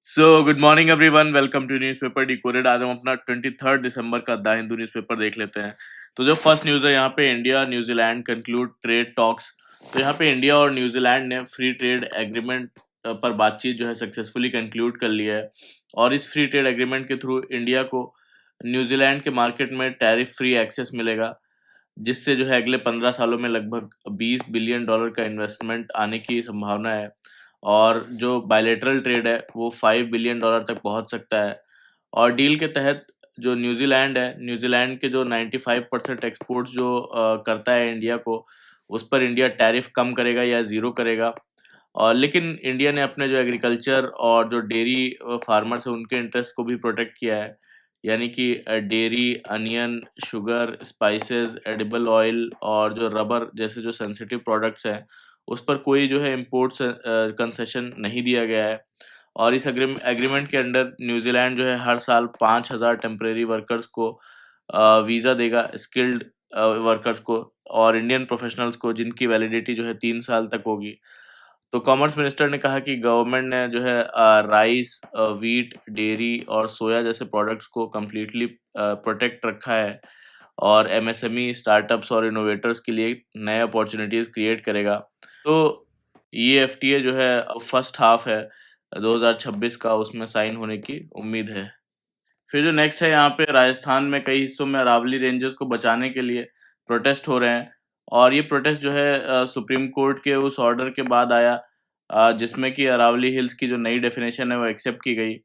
Good morning everyone, welcome to newspaper decoded. आज हम अपना 23 दिसंबर का द हिंदू न्यूज़पेपर देख लेते हैं। तो जो फर्स्ट न्यूज़ है यहाँ पे, India New Zealand conclude trade talks. तो यहाँ पे इंडिया और न्यूजीलैंड ने फ्री ट्रेड एग्रीमेंट पर बातचीत जो है सक्सेसफुली कंक्लूड कर लिया है। और इस फ्री ट्रेड एग्रीमेंट के थ्रू इंडिया को न्यूजीलैंड के मार्केट में टैरिफ फ्री एक्सेस मिलेगा, जिससे जो है अगले 15 सालों में लगभग $20 बिलियन का इन्वेस्टमेंट आने की संभावना है। और जो बायलैटरल ट्रेड है वो $5 बिलियन तक पहुंच सकता है। और डील के तहत जो न्यूजीलैंड है, न्यूजीलैंड के जो 95% एक्सपोर्ट्स जो करता है इंडिया को, उस पर इंडिया टैरिफ कम करेगा या ज़ीरो करेगा। और लेकिन इंडिया ने अपने जो एग्रीकल्चर और जो डेयरी फार्मर्स हैं उनके इंटरेस्ट को भी प्रोटेक्ट किया है। यानी कि dairy, onion, sugar, spices, edible oil और जो रबर जैसे जो सेंसिटिव प्रोडक्ट्स हैं, उस पर कोई जो है इम्पोर्ट कंसेशन नहीं दिया गया है। और इस एग्रीमेंट के अंडर न्यूजीलैंड जो है हर साल 5,000 टेम्परेरी वर्कर्स को वीज़ा देगा, स्किल्ड वर्कर्स को और इंडियन प्रोफेशनल्स को, जिनकी वैलिडिटी जो है 3 साल तक होगी। तो कॉमर्स मिनिस्टर ने कहा कि गवर्नमेंट ने जो है राइस, व्हीट, डेयरी और सोया जैसे प्रोडक्ट्स को कम्प्लीटली प्रोटेक्ट रखा है। और एमएसएमई, स्टार्टअप्स और इनोवेटर्स के लिए नए अपॉर्चुनिटीज़ क्रिएट करेगा। तो ये एफटीए जो है फर्स्ट हाफ है 2026 का, उसमें साइन होने की उम्मीद है। फिर जो नेक्स्ट है यहाँ पे, राजस्थान में कई हिस्सों में अरावली रेंजेस को बचाने के लिए प्रोटेस्ट हो रहे हैं। और ये प्रोटेस्ट जो है सुप्रीम कोर्ट के उस ऑर्डर के बाद आया, जिसमें कि अरावली हिल्स की जो नई डेफिनेशन है वो एक्सेप्ट की गई।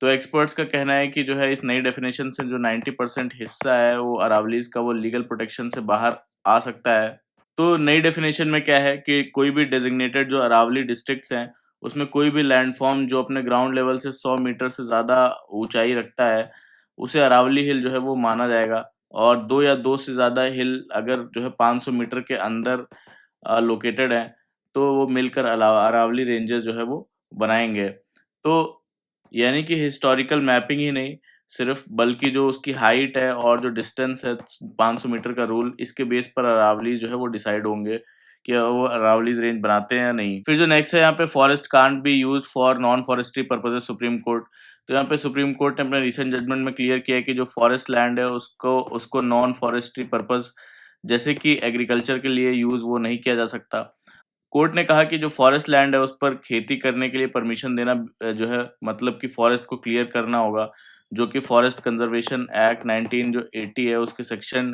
तो एक्सपर्ट्स का कहना है कि जो है इस नई डेफिनेशन से जो 90% हिस्सा है वो अरावलीज का, वो लीगल प्रोटेक्शन से बाहर आ सकता है। तो नई डेफिनेशन में क्या है कि कोई भी डेजिग्नेटेड जो अरावली डिस्ट्रिक्ट्स हैं, उसमें कोई भी लैंडफॉर्म जो अपने ग्राउंड लेवल से 100 मीटर से ज़्यादा ऊंचाई रखता है, उसे अरावली हिल जो है वो माना जाएगा। और 2 या 2 से ज़्यादा हिल अगर जो है 500 मीटर के अंदर लोकेटेड हैं, तो वो मिलकर अरावली रेंजेस जो है वो बनाएंगे। तो यानी कि हिस्टोरिकल मैपिंग ही नहीं सिर्फ, बल्कि जो उसकी हाइट है और जो डिस्टेंस है 500 मीटर का रूल, इसके बेस पर अरावली जो है वो डिसाइड होंगे कि वो अरावलीज रेंज बनाते हैं या नहीं। फिर जो नेक्स्ट है यहाँ पे, forest can't be use for non forestry purposes, supreme court. तो यहाँ पे सुप्रीम कोर्ट ने अपने रिसेंट जजमेंट में क्लियर किया है कि जो फॉरेस्ट लैंड है उसको उसको नॉन फॉरेस्ट्री पर्पज जैसे कि एग्रीकल्चर के लिए यूज वो नहीं किया जा सकता। कोर्ट ने कहा कि जो फॉरेस्ट लैंड है उस पर खेती करने के लिए परमिशन देना जो है मतलब कि फॉरेस्ट को क्लियर करना होगा, जो कि फॉरेस्ट कंजर्वेशन एक्ट 19 जो 80 है उसके सेक्शन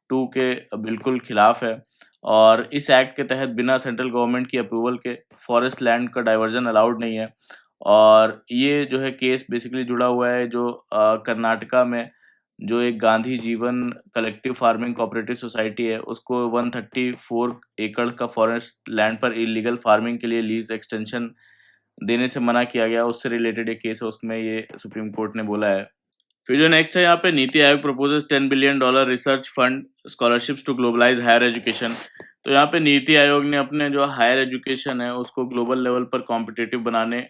2 के बिल्कुल खिलाफ है। और इस एक्ट के तहत बिना सेंट्रल गवर्नमेंट की अप्रूवल के फॉरेस्ट लैंड का डाइवर्जन अलाउड नहीं है। और ये जो है केस बेसिकली जुड़ा हुआ है जो कर्नाटका में जो एक गांधी जीवन कलेक्टिव फार्मिंग कोऑपरेटिव सोसाइटी है, उसको 134 एकड़ का फॉरेस्ट लैंड पर इलीगल फार्मिंग के लिए लीज एक्सटेंशन देने से मना किया गया, उससे रिलेटेड एक केस है, उसमें ये सुप्रीम कोर्ट ने बोला है। फिर जो नेक्स्ट है यहाँ पे, NITI Aayog proposes $10 billion research fund scholarships to globalize higher education. तो यहाँ पे नीति आयोग ने अपने जो हायर एजुकेशन है उसको ग्लोबल लेवल पर कॉम्पिटिटिव बनाने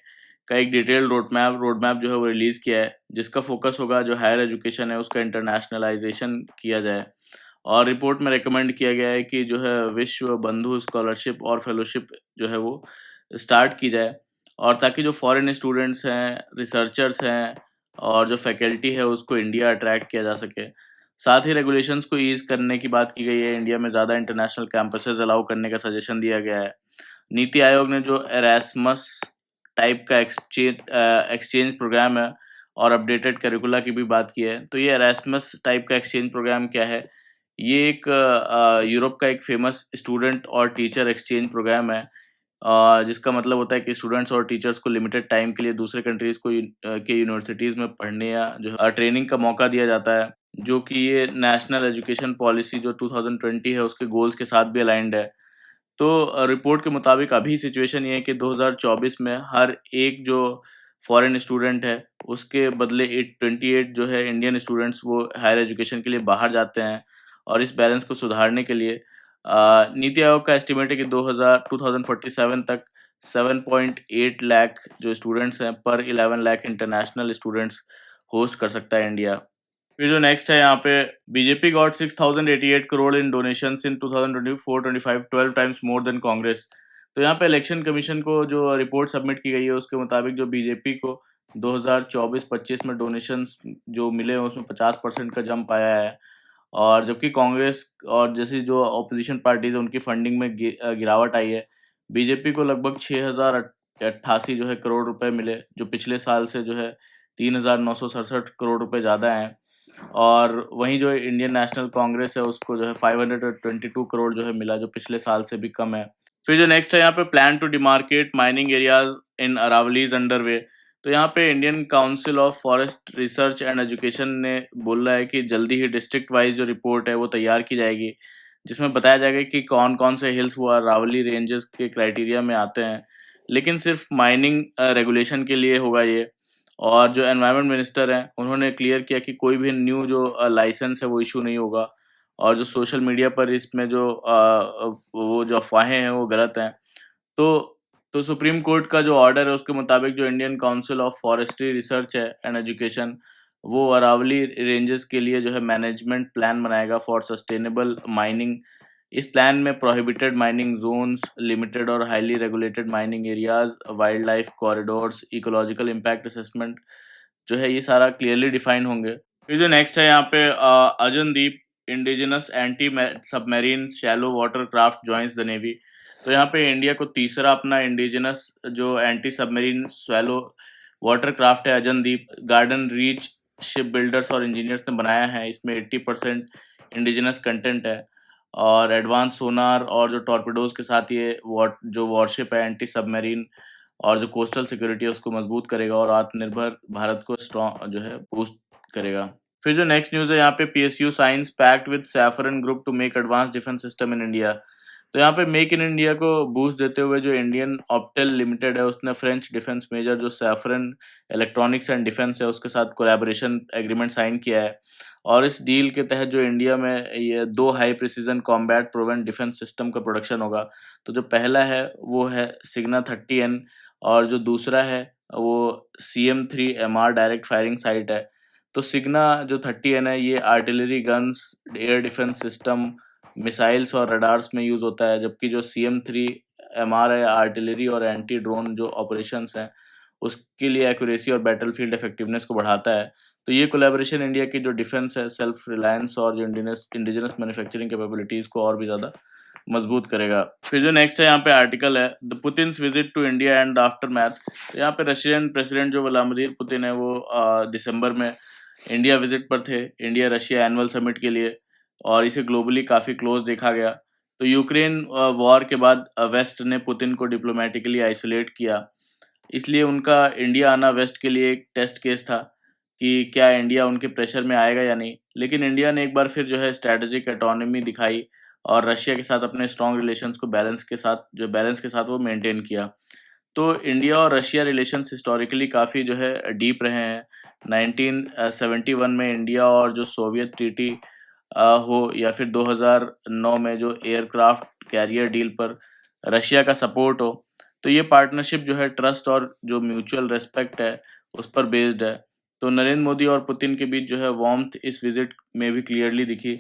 का एक डिटेल्ड रोड मैप जो है वो रिलीज किया है, जिसका फोकस होगा जो हायर एजुकेशन है उसका इंटरनेशनलाइजेशन किया जाए। और रिपोर्ट में रिकमेंड किया गया है कि जो है विश्व बंधु स्कॉलरशिप और फेलोशिप जो है वो स्टार्ट की जाए, और ताकि जो फॉरेन स्टूडेंट्स हैं, रिसर्चर्स हैं और जो फैकल्टी है उसको इंडिया अट्रैक्ट किया जा सके। साथ ही रेगुलेशंस को ईज़ करने की बात की गई है, इंडिया में ज़्यादा इंटरनेशनल कैंपसेस अलाउ करने का सजेशन दिया गया है। नीति आयोग ने जो एरास्मस टाइप का एक्सचेंज प्रोग्राम है और अपडेटेड करिकुला की भी बात की है। तो ये एरास्मस टाइप का एक्सचेंज प्रोग्राम क्या है? ये एक यूरोप का एक फेमस स्टूडेंट और टीचर एक्सचेंज प्रोग्राम है, जिसका मतलब होता है कि स्टूडेंट्स और टीचर्स को लिमिटेड टाइम के लिए दूसरे कंट्रीज़ को के यूनिवर्सिटीज़ में पढ़ने या जो ट्रेनिंग का मौका दिया जाता है, जो कि ये नेशनल एजुकेशन पॉलिसी जो 2020 है उसके गोल्स के साथ भी अलाइंड है। तो रिपोर्ट के मुताबिक अभी सिचुएशन ये है कि 2024 में हर एक जो फॉरेन स्टूडेंट है उसके बदले 828 जो है इंडियन स्टूडेंट्स वो हायर एजुकेशन के लिए बाहर जाते हैं। और इस बैलेंस को सुधारने के लिए नीति आयोग का एस्टिमेट है कि 2047 तक 7.8 लाख जो स्टूडेंट्स हैं पर 11 लाख इंटरनेशनल स्टूडेंट्स होस्ट कर सकता है इंडिया। फिर जो नेक्स्ट है यहाँ पे, बीजेपी गॉट 6,088 करोड़ इन डोनेशंस इन 2024-25, 12 टाइम्स मोर देन कांग्रेस। तो यहाँ पे इलेक्शन कमीशन को जो रिपोर्ट सबमिट की गई है उसके मुताबिक जो बीजेपी को 2024-25 में डोनेशंस जो मिले हैं उसमें 50% का जंप आया है। और जबकि कांग्रेस और जैसी जो ऑपोजिशन पार्टीज़ है उनकी फंडिंग में गिरावट आई है। बीजेपी को लगभग 6088 जो है करोड़ रुपए मिले, जो पिछले साल से जो है 3967 करोड़ रुपए ज़्यादा हैं। और वहीं जो इंडियन नेशनल कांग्रेस है उसको जो है 522 करोड़ जो है मिला, जो पिछले साल से भी कम है। फिर जो नेक्स्ट है यहाँ पे plan to demarcate mining areas in Aravalli is underway. तो यहाँ पे Indian Council of Forest Research and Education ने बोला है कि जल्दी ही डिस्ट्रिक्ट वाइज जो रिपोर्ट है वो तैयार की जाएगी, जिसमें बताया जाएगा कि कौन कौन से हिल्स वो अरावली रेंजेस के क्राइटेरिया में आते हैं। लेकिन सिर्फ माइनिंग रेगुलेशन के लिए होगा ये। और जो एनवायरनमेंट मिनिस्टर हैं उन्होंने क्लियर किया कि कोई भी न्यू जो लाइसेंस है वो इशू नहीं होगा। और जो सोशल मीडिया पर इसमें जो वो जो अफ़वाहें हैं वो गलत हैं। तो सुप्रीम कोर्ट का जो ऑर्डर है उसके मुताबिक जो Indian Council of forestry research है एंड एजुकेशन, वो अरावली रेंजेस के लिए जो है मैनेजमेंट प्लान बनाएगा फॉर सस्टेनेबल माइनिंग। इस प्लान में प्रोहिबिटेड माइनिंग जोन्स, लिमिटेड और highly regulated mining areas, wild life corridors, ecological impact assessment जो है ये सारा क्लियरली डिफाइन होंगे। फिर जो नेक्स्ट है यहाँ पे Anjadip indigenous anti submarine shallow water craft joins the navy. तो यहाँ पे इंडिया को तीसरा अपना इंडिजिनस जो anti submarine shallow water craft है Anjadip, Garden Reach ship builders और इंजीनियर्स ने बनाया है। इसमें 80% इंडिजिनस कंटेंट है। और एडवांस सोनार और जो टॉर्पेडोज के साथ ये जो वॉरशिप है एंटी सबमरीन और जो कोस्टल सिक्योरिटी है उसको मजबूत करेगा और आत्मनिर्भर भारत को स्ट्रॉन्ग जो है बूस्ट करेगा। फिर जो नेक्स्ट न्यूज़ है यहाँ पे PSU signs pact with Safran group to make advance defence system in India. तो यहाँ पे मेक इन इंडिया को बूस्ट देते हुए जो इंडियन ऑप्टेल लिमिटेड है उसने फ्रेंच डिफेंस मेजर जो सैफरन इलेक्ट्रॉनिक्स एंड डिफेंस है उसके साथ कोलैबोरेशन एग्रीमेंट साइन किया है। और इस डील के तहत जो इंडिया में ये 2 high precision combat प्रोवेंट defence system का प्रोडक्शन होगा। तो जो पहला है वो है सिग्ना 30N और जो दूसरा है वो CM3MR डायरेक्ट फायरिंग साइट है। तो सिग्ना जो 30N है ये artillery guns, air defence system, missiles और रडार्स में यूज़ होता है, जबकि जो CM3MR है आर्टिलरी और एंटी ड्रोन जो ऑपरेशंस हैं उसके लिए एक्यूरेसी और बैटलफील्ड इफेक्टिवनेस को बढ़ाता है। तो ये कोलैबोरेशन इंडिया की जो डिफेंस है, सेल्फ रिलायंस और जो इंडिजिनस मैन्युफैक्चरिंग कैपेबिलिटीज़ को और भी ज़्यादा मजबूत करेगा। फिर जो नेक्स्ट है यहाँ पे आर्टिकल है the Putin's visit to India and the aftermath. तो यहाँ पे रशियन प्रेसिडेंट जो व्लादिमीर पुतिन है वो दिसंबर में इंडिया विजिट पर थे, इंडिया रशिया एनुअल समिट के लिए। और इसे ग्लोबली काफ़ी क्लोज देखा गया। तो यूक्रेन वॉर के बाद वेस्ट ने पुतिन को डिप्लोमेटिकली आइसोलेट किया, इसलिए उनका इंडिया आना वेस्ट के लिए एक टेस्ट केस था कि क्या इंडिया उनके प्रेशर में आएगा या नहीं। लेकिन इंडिया ने एक बार फिर जो है स्ट्रैटेजिक ऑटोनॉमी दिखाई और रशिया के साथ अपने स्ट्रॉन्ग रिलेशंस को बैलेंस के साथ वो मेंटेन किया। तो इंडिया और रशिया रिलेशंस हिस्टोरिकली काफ़ी जो है डीप रहे हैं। 1971 में इंडिया और जो सोवियत ट्रीटी हो या फिर 2009 में जो एयरक्राफ्ट कैरियर डील पर रशिया का सपोर्ट हो, तो ये पार्टनरशिप जो है ट्रस्ट और जो म्यूचुअल रिस्पेक्ट है उस पर बेस्ड है। तो नरेंद्र मोदी और पुतिन के बीच जो है वार्मथ इस विजिट में भी क्लियरली दिखी।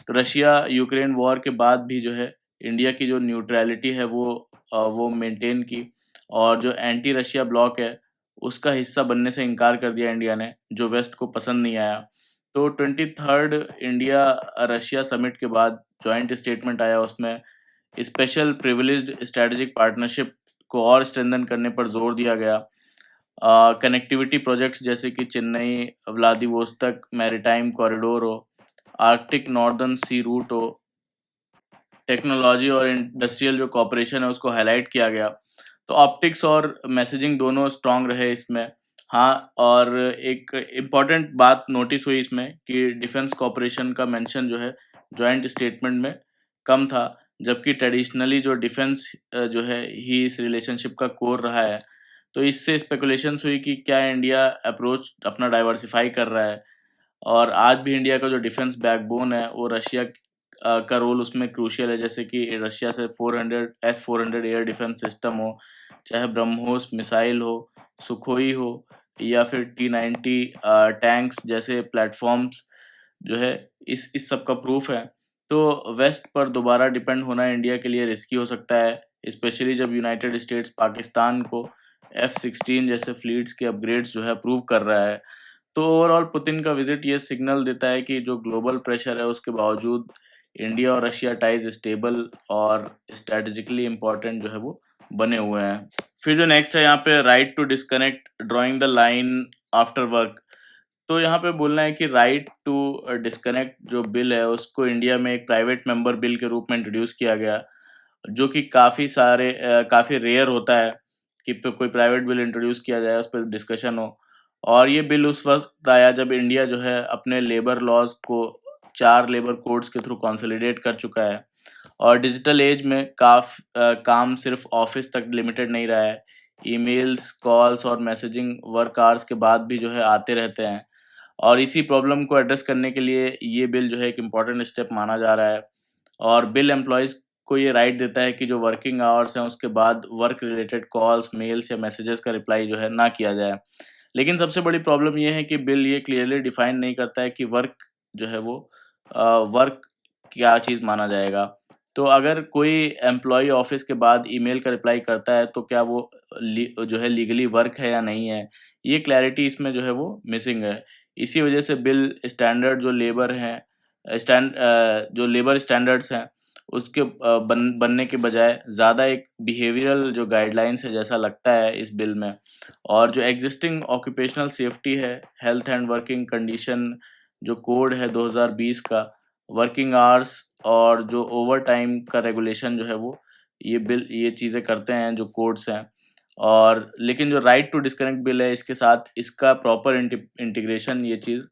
तो रशिया यूक्रेन वॉर के बाद भी जो है इंडिया की जो न्यूट्रलिटी है वो मेंटेन की और जो एंटी रशिया ब्लॉक है उसका हिस्सा बनने से इनकार कर दिया इंडिया ने, जो वेस्ट को पसंद नहीं आया। तो 23rd इंडिया रशिया समिट के बाद जॉइंट स्टेटमेंट आया, उसमें स्पेशल प्रिविलेज्ड स्ट्रेटेजिक पार्टनरशिप को और स्ट्रेंथन करने पर जोर दिया गया। कनेक्टिविटी प्रोजेक्ट्स जैसे कि चेन्नई व्लादिवोस्तोक मैरीटाइम कॉरिडोर हो, आर्कटिक नॉर्दर्न सी रूट हो, टेक्नोलॉजी और इंडस्ट्रियल जो कॉपरेशन है उसको हाईलाइट किया गया। तो ऑप्टिक्स और मैसेजिंग दोनों स्ट्रांग रहे इसमें। हाँ, और एक इम्पॉर्टेंट बात नोटिस हुई इसमें कि डिफेंस कॉपरेशन का मेंशन जो है जॉइंट स्टेटमेंट में कम था, जबकि ट्रेडिशनली जो डिफेंस जो है ही इस रिलेशनशिप का कोर रहा है। तो इससे स्पेकुलेशंस हुई कि क्या इंडिया अप्रोच अपना डाइवर्सिफाई कर रहा है। और आज भी इंडिया का जो डिफेंस बैकबोन है वो रशिया का रोल उसमें क्रूशियल है, जैसे कि रशिया से 400 एयर डिफेंस सिस्टम हो, चाहे ब्रह्मोस मिसाइल हो, सुखोई हो या फिर T-90 टैंक्स जैसे प्लेटफॉर्म्स जो है इस सब का प्रूफ है। तो वेस्ट पर दोबारा डिपेंड होना इंडिया के लिए रिस्की हो सकता है, स्पेशली जब यूनाइटेड स्टेट्स पाकिस्तान को F-16 जैसे फ्लीट्स के अपग्रेड्स जो है अप्रूव कर रहा है। तो ओवरऑल पुतिन का विजिट ये सिग्नल देता है कि जो ग्लोबल प्रेशर है उसके बावजूद इंडिया और रशिया टाइज स्टेबल और स्ट्रेटेजिकली इम्पोर्टेंट जो है वो बने हुए हैं। फिर जो नेक्स्ट है यहाँ पे right to disconnect drawing the line after work. तो यहाँ पे बोलना है कि राइट टू डिस्कनेक्ट जो बिल है उसको इंडिया में एक प्राइवेट मेंबर बिल के रूप में इंट्रोड्यूस किया गया, जो कि काफ़ी रेयर होता है कि कोई प्राइवेट बिल इंट्रोड्यूस किया जाए, उस पर डिस्कशन हो। और ये बिल उस वक्त आया जब इंडिया जो है अपने लेबर लॉज को 4 लेबर कोड्स के थ्रू कंसोलिडेट कर चुका है और डिजिटल एज में काम सिर्फ ऑफिस तक लिमिटेड नहीं रहा है। ईमेल्स, कॉल्स और मैसेजिंग वर्क आवर्स के बाद भी जो है आते रहते हैं और इसी प्रॉब्लम को एड्रेस करने के लिए ये बिल जो है एक इम्पॉर्टेंट स्टेप माना जा रहा है। और बिल एम्प्लॉयज़ को ये राइट देता है कि जो वर्किंग आवर्स हैं उसके बाद वर्क रिलेटेड कॉल्स, मेल्स या मैसेजेस का रिप्लाई जो है ना किया जाए। लेकिन सबसे बड़ी प्रॉब्लम ये है कि बिल ये क्लियरली डिफाइन नहीं करता है कि वर्क जो है वो वर्क क्या चीज़ माना जाएगा। तो अगर कोई एम्प्लॉयी ऑफिस के बाद ईमेल का रिप्लाई करता है तो क्या वो जो है लीगली वर्क है या नहीं है, ये क्लैरिटी इसमें जो है वो मिसिंग है। इसी वजह से बिल स्टैंडर्ड जो लेबर स्टैंडर्ड्स हैं उसके बनने के बजाय ज़्यादा एक बिहेवियरल जो गाइडलाइंस है जैसा लगता है इस बिल में। और जो एग्जिस्टिंग ऑक्यूपेशनल सेफ्टी है, हेल्थ एंड वर्किंग कंडीशन जो कोड है 2020 का, वर्किंग आवर्स और जो ओवर टाइम का रेगुलेशन जो है वो ये चीज़ें करते हैं जो कोड्स हैं। और लेकिन जो राइट टू डिस्कनेक्ट बिल है इसके साथ इसका प्रॉपर इंटीग्रेशन ये चीज़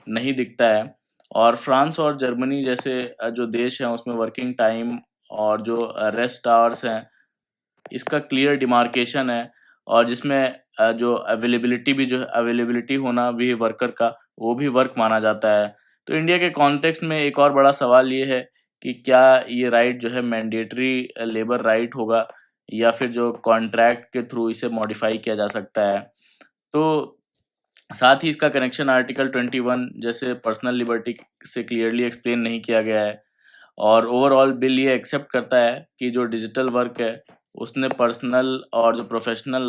नहीं दिखता है। और फ्रांस और जर्मनी जैसे जो देश हैं उसमें वर्किंग टाइम और जो रेस्ट आवर्स हैं इसका क्लियर डिमार्केशन है और जिसमें जो अवेलेबिलिटी होना भी वर्कर का वो भी वर्क माना जाता है। तो इंडिया के कॉन्टेक्स्ट में एक और बड़ा सवाल ये है कि क्या ये राइट जो है मैंडेटरी लेबर राइट होगा या फिर जो कॉन्ट्रैक्ट के थ्रू इसे मॉडिफाई किया जा सकता है। तो साथ ही इसका कनेक्शन आर्टिकल 21 जैसे पर्सनल लिबर्टी से क्लियरली एक्सप्लेन नहीं किया गया है। और ओवरऑल बिल ये एक्सेप्ट करता है कि जो डिजिटल वर्क है उसने पर्सनल और प्रोफेशनल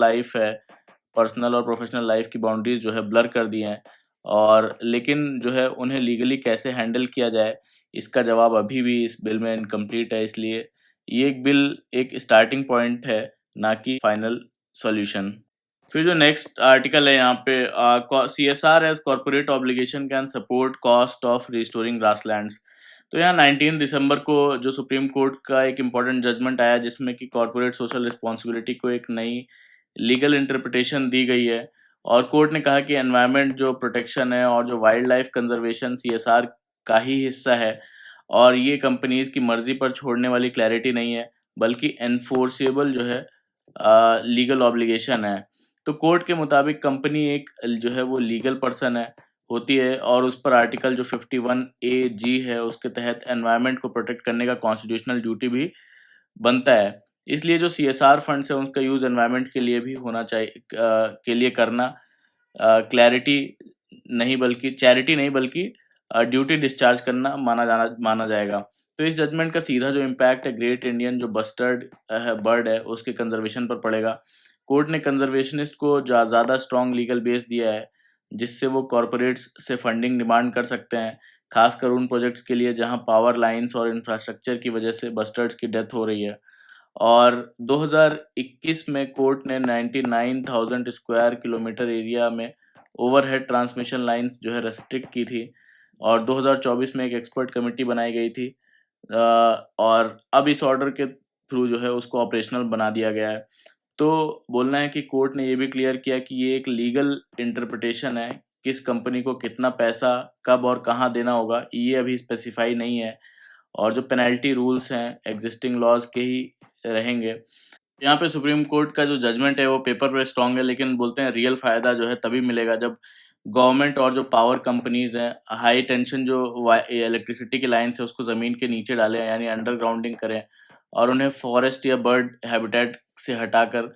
लाइफ की बाउंड्रीज जो है ब्लर कर दी हैं। और लेकिन जो है उन्हें लीगली कैसे हैंडल किया जाए इसका जवाब अभी भी इस बिल में इनकम्प्लीट है, इसलिए ये एक बिल एक स्टार्टिंग पॉइंट है, ना कि फाइनल सॉल्यूशन। फिर जो नेक्स्ट आर्टिकल है यहाँ पे CSR as corporate obligation can support cost of restoring grasslands. तो यहाँ 19 दिसंबर को जो सुप्रीम कोर्ट का एक इम्पॉर्टेंट जजमेंट आया जिसमें कि कॉर्पोरेट सोशल रिस्पॉन्सिबिलिटी को एक नई लीगल इंटरप्रिटेशन दी गई है। और कोर्ट ने कहा कि एनवायरनमेंट जो प्रोटेक्शन है और जो वाइल्ड लाइफ कंजर्वेशन CSR का ही हिस्सा है और ये कंपनीज की मर्जी पर छोड़ने वाली क्लैरिटी नहीं है बल्कि एनफोर्सेबल जो है लीगल ऑब्लिगेशन है। तो कोर्ट के मुताबिक कंपनी एक जो है वो लीगल पर्सन है होती है और उस पर आर्टिकल जो 51A(g) है उसके तहत एनवायरनमेंट को प्रोटेक्ट करने का कॉन्स्टिट्यूशनल ड्यूटी भी बनता है। इसलिए जो CSR फंड्स है उसका यूज़ एनवायरनमेंट के लिए भी होना चाहिए, के लिए करना क्लैरिटी नहीं बल्कि चैरिटी नहीं बल्कि ड्यूटी डिस्चार्ज करना माना जाएगा। तो इस जजमेंट का सीधा जो इम्पैक्ट है ग्रेट इंडियन जो बस्टर्ड बर्ड है उसके कंजर्वेशन पर पड़ेगा। कोर्ट ने कंजर्वेशनिस्ट को ज़्यादा स्ट्रॉन्ग लीगल बेस दिया है जिससे वो कॉरपोरेट्स से फंडिंग डिमांड कर सकते हैं, खासकर उन प्रोजेक्ट्स के लिए जहां पावर लाइंस और इंफ्रास्ट्रक्चर की वजह से बस्टर्ड्स की डेथ हो रही है। और 2021 में कोर्ट ने 99,000 स्क्वायर किलोमीटर एरिया में ओवरहेड ट्रांसमिशन लाइंस जो है रेस्ट्रिक्ट की थी और 2024 में एक एक्सपर्ट कमेटी बनाई गई थी और अब इस ऑर्डर के थ्रू जो है उसको ऑपरेशनल बना दिया गया है। तो बोलना है कि कोर्ट ने ये भी क्लियर किया कि ये एक लीगल इंटरप्रिटेशन है, किस कंपनी को कितना पैसा कब और कहाँ देना होगा ये अभी स्पेसिफाई नहीं है और जो पेनल्टी रूल्स हैं एग्जिस्टिंग लॉज के ही रहेंगे। यहाँ पे सुप्रीम कोर्ट का जो जजमेंट है वो पेपर पे स्ट्रांग है लेकिन बोलते हैं रियल फ़ायदा जो है तभी मिलेगा जब गवर्नमेंट और जो पावर कंपनीज हैं हाई टेंशन जो इलेक्ट्रिसिटी की लाइन्स है उसको ज़मीन के नीचे डालें यानी अंडरग्राउंडिंग करें और उन्हें फॉरेस्ट या बर्ड हैबिटेट से हटाकर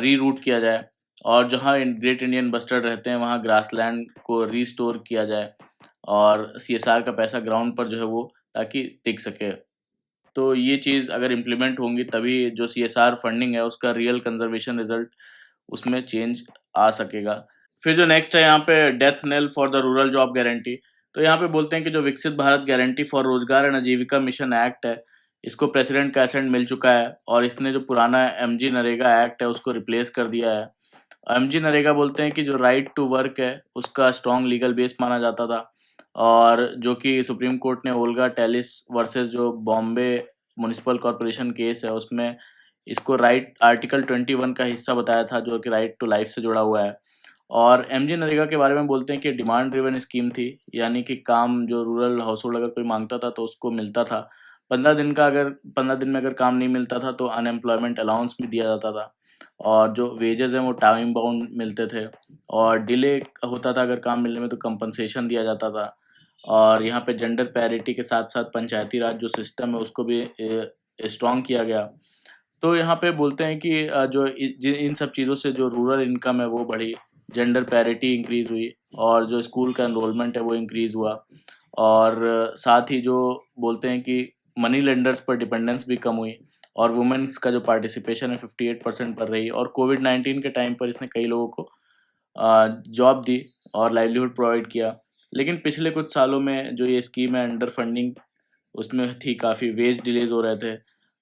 रीरूट किया जाए और जहाँ ग्रेट इंडियन बस्टर्ड रहते हैं वहाँ ग्रासलैंड को रीस्टोर किया जाए और CSR का पैसा ग्राउंड पर जो है वो ताकि टिक सके। तो ये चीज़ अगर इम्प्लीमेंट होंगी तभी जो CSR फंडिंग है उसका रियल कंजर्वेशन रिजल्ट उसमें चेंज आ सकेगा। फिर जो नेक्स्ट है यहाँ पे death nail for the rural job guarantee. तो यहाँ पे बोलते हैं कि जो विकसित भारत गारंटी फॉर रोजगार एंड आजीविका मिशन एक्ट है, इसको प्रेसिडेंट का असेंट मिल चुका है और इसने जो पुराना एमजी नरेगा एक्ट है उसको रिप्लेस कर दिया है। एमजी नरेगा बोलते हैं कि जो राइट टू वर्क है उसका स्ट्रॉन्ग लीगल बेस माना जाता था, और जो कि सुप्रीम कोर्ट ने ओल्गा टेलिस वर्सेस जो बॉम्बे म्युनिसिपल कॉरपोरेशन केस है उसमें इसको राइट आर्टिकल 21 का हिस्सा बताया था, जो कि राइट टू लाइफ से जुड़ा हुआ है। और एमजी नरेगा के बारे में बोलते हैं कि डिमांड ड्रिवन स्कीम थी, यानी कि काम जो रूरल हाउस होल्ड अगर कोई मांगता था तो उसको मिलता था। 15 दिन में अगर काम नहीं मिलता था तो अनएम्प्लॉयमेंट अलाउंस भी दिया जाता था, और जो वेजेस हैं वो टाइम बाउंड मिलते थे, और डिले होता था अगर काम मिलने में तो कंपनसेशन दिया जाता था। और यहाँ पे जेंडर पैरिटी के साथ साथ पंचायती राज जो सिस्टम है उसको भी स्ट्रॉन्ग किया गया। तो यहाँ पे बोलते हैं कि इन सब चीज़ों से जो रूरल इनकम है वो बढ़ी, जेंडर पैरिटी इंक्रीज हुई, और जो स्कूल का एनरोलमेंट है वो इंक्रीज हुआ, और साथ ही जो बोलते हैं कि मनी लेंडर्स पर डिपेंडेंस भी कम हुई, और वुमेन्स का जो पार्टिसिपेशन है 58% पर रही, और कोविड-19 के टाइम पर इसने कई लोगों को जॉब दी और लाइवलीहुड प्रोवाइड किया। लेकिन पिछले कुछ सालों में जो ये स्कीम है अंडर फंडिंग उसमें थी, काफ़ी वेज डिलेज हो रहे थे,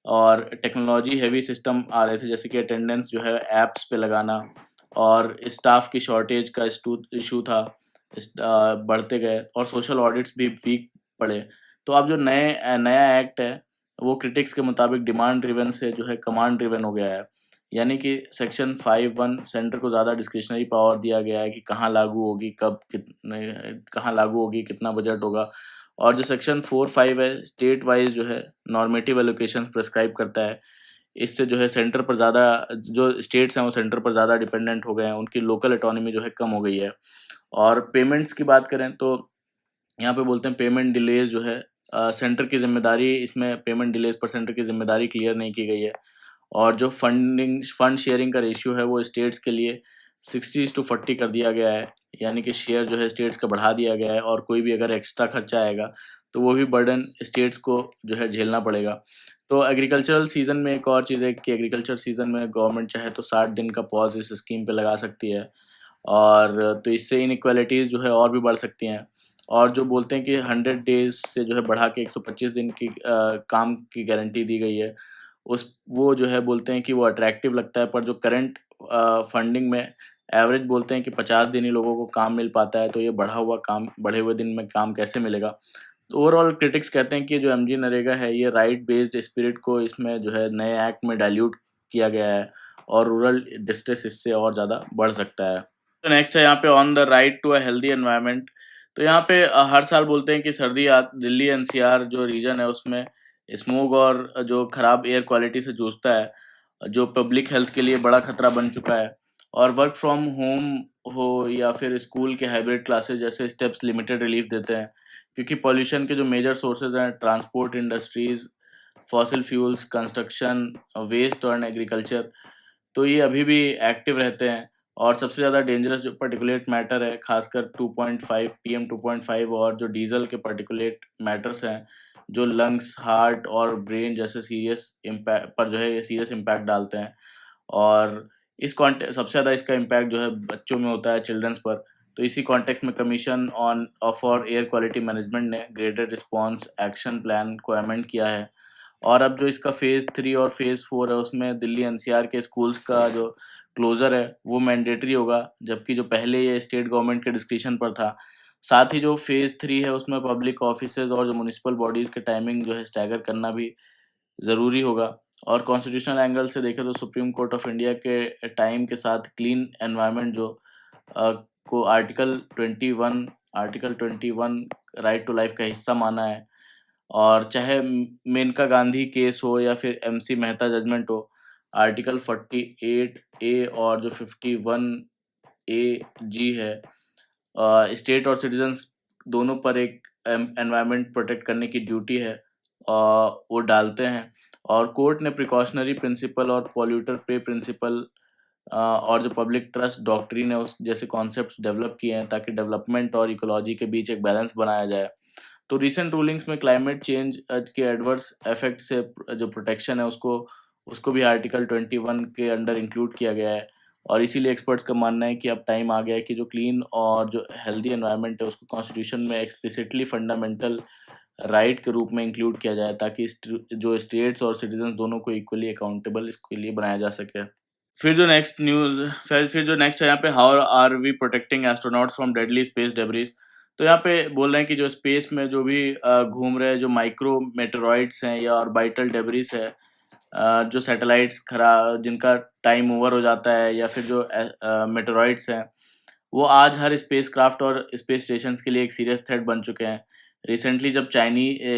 और टेक्नोलॉजी हेवी सिस्टम आ रहे थे, जैसे कि अटेंडेंस जो है ऐप्स पे लगाना, और स्टाफ की शॉर्टेज का इशू था, बढ़ते गए, और सोशल ऑडिट्स भी वीक पड़े। तो अब जो नया एक्ट है वो क्रिटिक्स के मुताबिक डिमांड ड्रिवन से जो है कमांड ड्रिवन हो गया है, यानी कि सेक्शन 5(1) सेंटर को ज़्यादा डिस्क्रिशनरी पावर दिया गया है कि कहाँ लागू होगी, कब, कितने, कहाँ लागू होगी, कितना बजट होगा। और जो सेक्शन 4(5) है स्टेट वाइज जो है नॉर्मेटिव एलोकेशन प्रेस्क्राइब करता है। इससे जो है सेंटर पर ज़्यादा, जो स्टेट्स हैं वो सेंटर पर ज़्यादा डिपेंडेंट हो गए हैं, उनकी लोकल ऑटोनॉमी जो है कम हो गई है। और पेमेंट्स की बात करें तो यहाँ पे बोलते हैं पेमेंट डिलेज जो है सेंटर की जिम्मेदारी, इसमें पेमेंट डिलेज पर सेंटर की जिम्मेदारी क्लियर नहीं की गई है। और जो फंड शेयरिंग का रेशियो है वो स्टेट्स के लिए 60:40 कर दिया गया है, यानी कि शेयर जो है स्टेट्स का बढ़ा दिया गया है, और कोई भी अगर एक्स्ट्रा खर्चा आएगा तो वो भी बर्डन स्टेट्स को जो है झेलना पड़ेगा। तो एग्रीकल्चरल सीजन में एक और चीज़ है कि एग्रीकल्चर सीजन में गवर्नमेंट चाहे तो 60 दिन का पॉज इस स्कीम पे लगा सकती है, और तो इससे इनइक्वालिटीज़ जो है और भी बढ़ सकती हैं। और जो बोलते हैं कि 100 डेज़ से जो है बढ़ा के 125 दिन की काम की गारंटी दी गई है। उस वो जो है बोलते हैं कि वो अट्रैक्टिव लगता है, पर जो करंट फंडिंग में एवरेज बोलते हैं कि 50 दिन ही लोगों को काम मिल पाता है, तो ये बढ़े हुए दिन में काम कैसे मिलेगा? तो ओवरऑल क्रिटिक्स कहते हैं कि जो एमजी नरेगा है ये राइट बेस्ड स्पिरिट को इसमें जो है नए एक्ट में डाइल्यूट किया गया है, और रूरल डिस्ट्रेस इससे और ज़्यादा बढ़ सकता है। तो नेक्स्ट है यहाँ पे on the right to a healthy environment. तो यहाँ पे हर साल बोलते हैं कि दिल्ली एनसीआर जो रीजन है उसमें स्मोग और जो खराब एयर क्वालिटी से जूझता है, जो पब्लिक हेल्थ के लिए बड़ा खतरा बन चुका है। और वर्क फ्रॉम होम हो या फिर स्कूल के हाइब्रिड क्लासेस जैसे स्टेप्स लिमिटेड रिलीफ देते हैं, क्योंकि पॉल्यूशन के जो मेजर सोर्सेज हैं transport industries, fossil fuels, construction, waste और एग्रीकल्चर, तो ये अभी भी एक्टिव रहते हैं। और सबसे ज़्यादा डेंजरस जो पर्टिकुलेट मैटर है खासकर 2.5 पीएम 2.5, और जो डीजल के पर्टिकुलेट मैटर्स हैं जो लंग्स, हार्ट और ब्रेन जैसे सीरियस इम्पैक्ट पर जो है ये सीरियस इम्पैक्ट डालते हैं। और सबसे ज़्यादा इसका इम्पैक्ट जो है बच्चों में होता है, चिल्ड्रंस पर। तो इसी कॉन्टेक्स्ट में commission on for air quality management ने ग्रेडेड रिस्पॉन्स एक्शन प्लान को अमेंड किया है। और अब जो इसका फेज़ 3 और फेज़ 4 है उसमें दिल्ली एनसीआर के स्कूल्स का जो क्लोज़र है वो मैंडेटरी होगा, जबकि जो पहले ये स्टेट गवर्नमेंट के डिस्क्रिप्शन पर था। साथ ही जो फेज़ 3 है उसमें पब्लिक ऑफिसेज़ और जो म्युनिसिपल बॉडीज़ के टाइमिंग जो है स्टैगर करना भी ज़रूरी होगा। और कॉन्स्टिट्यूशनल एंगल से देखें तो सुप्रीम कोर्ट ऑफ इंडिया के टाइम के साथ क्लीन एनवायरनमेंट जो अ, को आर्टिकल 21 राइट टू लाइफ का हिस्सा माना है। और चाहे मेनका गांधी केस हो या फिर एमसी मेहता जजमेंट हो, आर्टिकल 48 ए और जो 51 ए जी है स्टेट और सिटीजन्स दोनों पर एक एनवायरनमेंट प्रोटेक्ट करने की ड्यूटी है, वो डालते हैं। और कोर्ट ने प्रिकॉशनरी प्रिंसिपल और पॉल्यूटर पे प्रिंसिपल और जो पब्लिक ट्रस्ट डॉक्ट्रिन है उस जैसे कॉन्सेप्ट्स डेवलप किए हैं ताकि डेवलपमेंट और इकोलॉजी के बीच एक बैलेंस बनाया जाए। तो रीसेंट रूलिंग्स में क्लाइमेट चेंज के एडवर्स इफेक्ट से जो प्रोटेक्शन है उसको उसको भी आर्टिकल 21 के अंडर इंक्लूड किया गया है। और इसीलिए एक्सपर्ट्स का मानना है कि अब टाइम आ गया है कि जो क्लीन और जो हेल्दी एनवायरनमेंट है उसको कॉन्स्टिट्यूशन में एक्सप्लिसिटली फंडामेंटल राइट के रूप में इंक्लूड किया जाए, ताकि जो स्टेट्स और सिटीजन दोनों को इक्वली अकाउंटेबल इसके लिए बनाया जा सके। फिर जो नेक्स्ट है यहाँ पे, how are we protecting astronauts from deadly space debris. तो यहाँ पे बोल रहे हैं कि जो स्पेस में जो भी घूम रहे जो माइक्रो मेटेरॉइड्स हैं या ऑर्बिटल डेब्रिस है, जो सैटेलाइट्स खरा जिनका टाइम ओवर हो जाता है, या फिर जो मेटेरॉइड्स हैं, वो आज हर स्पेस क्राफ्ट और स्पेस स्टेशन के लिए एक सीरियस थ्रेट बन चुके हैं। रिसेंटली जब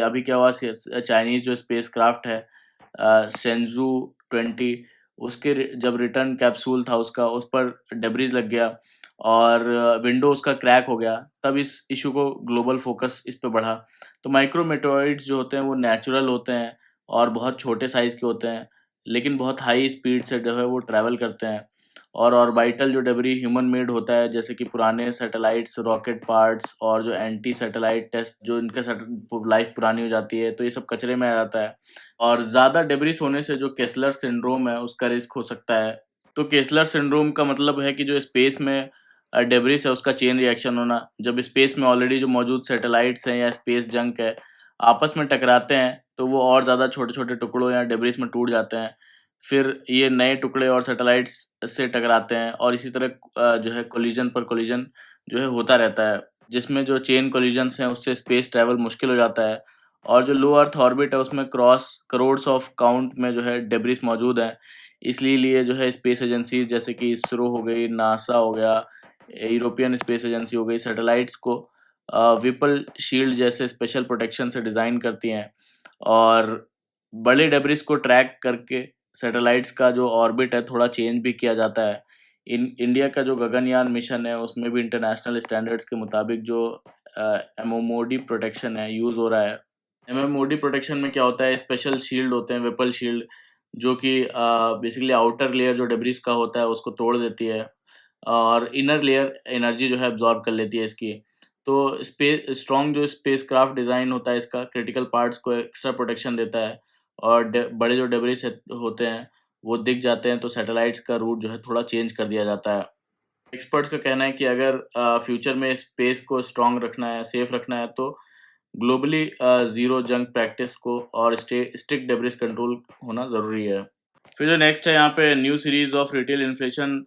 अभी क्या हुआ, चाइनीज जो स्पेस क्राफ्ट है शेंजू 20, उसके जब रिटर्न कैप्सूल था उसका, उस पर डेब्रीज लग गया और विंडो उसका क्रैक हो गया, तब इस इशू को ग्लोबल फोकस इस पे बढ़ा। तो माइक्रोमेटोइड्स जो होते हैं वो नेचुरल होते हैं और बहुत छोटे साइज़ के होते हैं, लेकिन बहुत हाई स्पीड से जो है वो ट्रैवल करते हैं। और ऑर्बिटल जो डेब्री ह्यूमन मेड होता है, जैसे कि पुराने सैटेलाइट्स, रॉकेट पार्ट्स और जो एंटी सैटेलाइट टेस्ट, जो इनका लाइफ पुरानी हो जाती है, तो ये सब कचरे में आ जाता है। और ज़्यादा डेब्रिस होने से जो केसलर सिंड्रोम है उसका रिस्क हो सकता है। तो केसलर सिंड्रोम का मतलब है कि जो स्पेस में डेब्रिस है उसका चेन रिएक्शन होना। जब स्पेस में ऑलरेडी जो मौजूद सैटेलाइट्स हैं या स्पेस जंक है आपस में टकराते हैं, तो वो और ज़्यादा छोटे-छोटे टुकड़ों या डेब्रिस में टूट जाते हैं। फिर ये नए टुकड़े और सैटेलाइट्स से टकराते हैं और इसी तरह जो है कोलिजन पर कोलिजन जो है होता रहता है, जिसमें जो चेन कोलिजन्स हैं उससे स्पेस ट्रैवल मुश्किल हो जाता है। और जो लो अर्थ ऑर्बिट है उसमें क्रॉस करोड्स ऑफ काउंट में जो है डेब्रिस मौजूद हैं। इसलिए लिए जो है स्पेस एजेंसीज जैसे कि इसरो हो गई, नासा हो गया, यूरोपियन स्पेस एजेंसी हो गई, सैटेलाइट्स को विपल शील्ड जैसे स्पेशल प्रोटेक्शन से डिज़ाइन करती हैं। और बड़े डेब्रिस को ट्रैक करके सैटेलाइट्स का जो ऑर्बिट है थोड़ा चेंज भी किया जाता है। इंडिया का जो गगनयान मिशन है उसमें भी इंटरनेशनल स्टैंडर्ड्स के मुताबिक जो एमओमोडी प्रोटेक्शन है यूज़ हो रहा है। एमएमओडी प्रोटेक्शन में क्या होता है, स्पेशल शील्ड होते हैं, वेपल शील्ड, जो कि बेसिकली आउटर लेयर जो डेब्रिस का होता है उसको तोड़ देती है और इनर लेयर एनर्जी जो है एब्जॉर्ब कर लेती है इसकी। तो स्पेस स्ट्रॉन्ग जो स्पेसक्राफ्ट डिज़ाइन होता है इसका क्रिटिकल पार्ट्स को एक्स्ट्रा प्रोटेक्शन देता है। और बड़े जो डेब्रिस होते हैं वो दिख जाते हैं, तो सैटेलाइट्स का रूट जो है थोड़ा चेंज कर दिया जाता है। एक्सपर्ट्स का कहना है कि अगर फ्यूचर में स्पेस को स्ट्रॉन्ग रखना है, सेफ रखना है, तो ग्लोबली ज़ीरो जंक प्रैक्टिस को और स्ट्रिक्ट डेब्रिस कंट्रोल होना ज़रूरी है। फिर जो नेक्स्ट है यहाँ पे, new series of retail inflation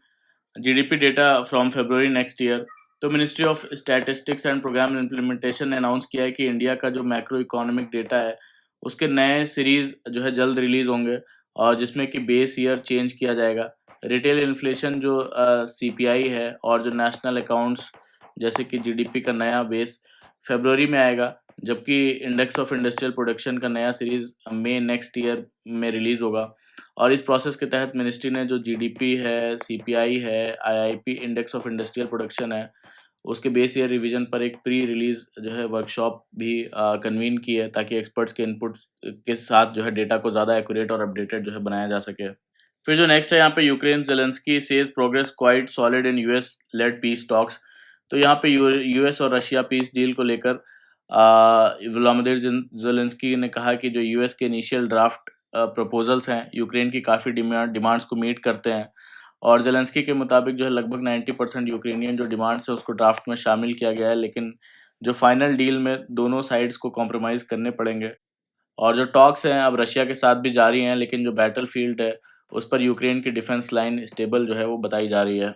GDP data from February next year. तो ministry of statistics and programme implementation ने अनाउंस किया है कि इंडिया का जो मैक्रो इकोनॉमिक डेटा है उसके नए सीरीज जो है जल्द रिलीज होंगे, और जिसमें कि बेस ईयर चेंज किया जाएगा। रिटेल इन्फ्लेशन जो सीपीआई है और जो नेशनल अकाउंट्स जैसे कि जीडीपी का नया बेस फरवरी में आएगा, जबकि इंडेक्स ऑफ इंडस्ट्रियल प्रोडक्शन का नया सीरीज मई नेक्स्ट ईयर में रिलीज होगा। और इस प्रोसेस के तहत मिनिस्ट्री ने जो जीडीपी है, सीपीआई है, IIP index of industrial production है, उसके बेस ईयर रिवीजन पर एक प्री रिलीज जो है वर्कशॉप भी कन्वीन की है, ताकि एक्सपर्ट्स के इनपुट्स के साथ जो है डेटा को ज़्यादा एक्यूरेट और अपडेटेड जो है बनाया जा सके। फिर जो नेक्स्ट है यहाँ पे, Ukraine Zelensky says progress quite solid in US led peace talks. तो यहाँ पे यूएस और रशिया पीस डील को लेकर व्लादिमीर ज़ेलेंस्की ने कहा कि जो यूएस के इनिशियल ड्राफ्ट प्रपोजल्स हैं यूक्रेन की काफ़ी डिमांड्स को मीट करते हैं। और ज़ेलेंस्की के मुताबिक जो है लगभग 90% यूक्रेनियन जो डिमांड्स है उसको ड्राफ्ट में शामिल किया गया है, लेकिन जो फाइनल डील में दोनों साइड्स को कॉम्प्रोमाइज़ करने पड़ेंगे। और जो टॉक्स हैं अब रशिया के साथ भी जारी हैं, लेकिन जो बैटल फील्ड है उस पर यूक्रेन की डिफेंस लाइन स्टेबल जो है वो बताई जा रही है।